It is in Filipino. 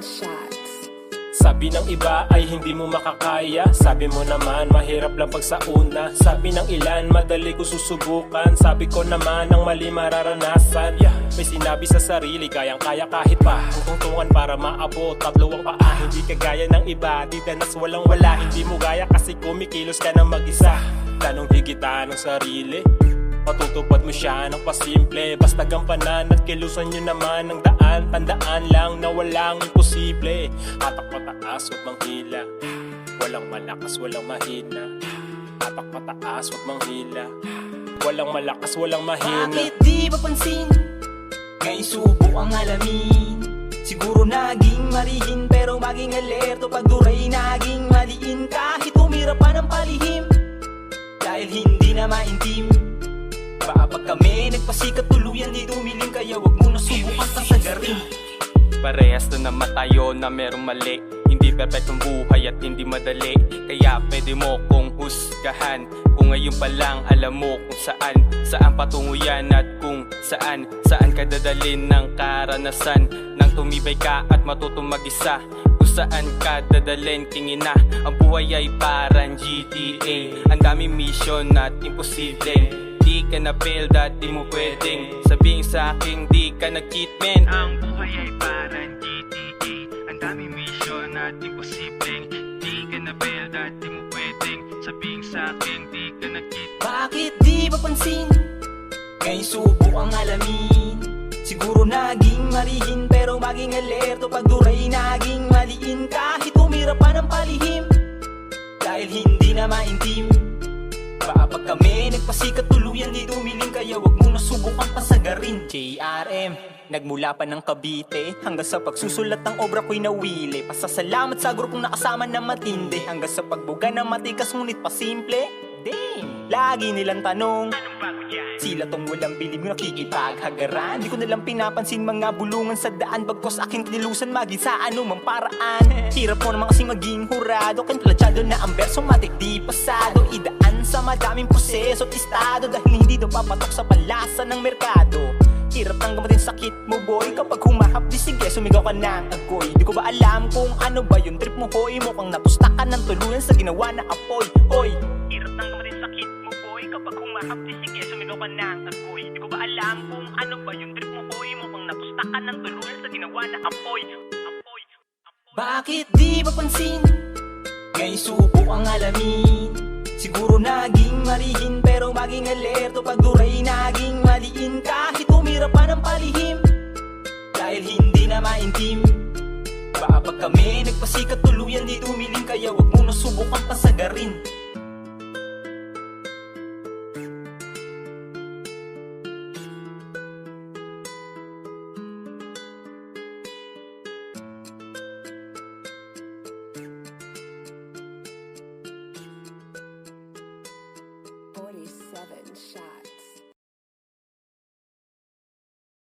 shots. Sabi ng iba ay hindi mo makakaya. Sabi mo naman mahirap lang pag sa una. Sabi ng ilan madali ko susubukan. Sabi ko naman ang mali mararanasan. May sinabi sa sarili kayang kaya kahit pa ang tungtungan para maabot tatlo ang paa. Hindi kagaya ng iba, di danas walang wala. Hindi mo gaya kasi kumikilos ka ng mag-isa. Tanong higitan ng sarili, patutupad mo siya ng pasimple. Basta gampanan at kilusan nyo naman ng daan. Tandaan lang na walang imposible. Hatak pataas, huwag manghila. Walang malakas, walang mahina. Hatak pataas, huwag manghila. Walang malakas, walang mahina. Bakit di mapansin? Ngayong subo ang alamin. Siguro naging malihin pero maging alerto pag duray naging maliin. Kahit umira pa ng palihim dahil hindi na maintim. Baka pag kami nagpasikat tuluyan di dumilim. Kaya wag mo na subukan pasagarin. Parehas na naman tayo na merong mali. Hindi perfectong buhay at hindi madali. Kaya pwede mo kong husgahan kung ngayon pa lang alam mo kung saan patungo yan at kung saan ka dadalhin ng karanasan. Nang tumibay ka at matutong mag-isa, kung saan ka dadalhin tingin na ang buhay ay parang GTA. Ang daming mission at imposible. Di ka na failed at di mo pwedeng sabihin sa akin di ka nag-cheat man. Ang buhay ay parang GTA. Ang daming mission at imposibleng. Di ka na failed at di mo pwedeng sabihin sa akin di ka nag-cheat. Bakit di mapansin? Ngayong subo ang alamin. Siguro naging malihin pero maging alerto pag duray naging maliin. Kahit umira pa ng palihim dahil hindi na maintim. Baka pag kami nagpasikat tuluyan di dumilim. Kaya wag mo na subukan pasagarin. JRM, nagmula pa ng Cavite hanggang sa pagsusulat ng obra ko'y nawili. Pasasalamat sa grupong nakasama na matindi. Hanggang sa pagbuga na matikas ngunit pasimple. Damn, lagi nilang tanong sila tong walang bilib nakikipaghagaran. Di ko nalang pinapansin mga bulungan sa daan. Bagkos aking kinilusan maging sa anumang paraan. Hirap mo naman kasi maging hurado. Kanplatsado na ang verso matik di pasado. Idaan sa madaming proseso at estado. Dahil hindi daw papatok sa palasa ng merkado. Hirap nang gamatin sakit mo boy. Kapag humahapdi sige sumigaw ka ng agoy. Di ko ba alam kung ano ba yung trip mo hoy. Mukhang napusta ka ng tuluyan sa ginawa na apoy. Hoy, hirap nang gamatin sakit mo boy. Kapag humahapdi sige sumigaw ka ng agoy. Di ko ba alam kung ano ba yung trip mo hoy. Mukhang napusta ka ng tuluyan sa ginawa na apoy. Bakit di mapansin? Ngayong subo ang alamin. Siguro naging malihin pero maging alerto pag duray naging maliin. Kahit umira pa ng palihim dahil hindi na maintim. Baka pag kami nagpasikat tuluyan di dumilim. Kaya wag mo na subukan pasagarin. Seven shots.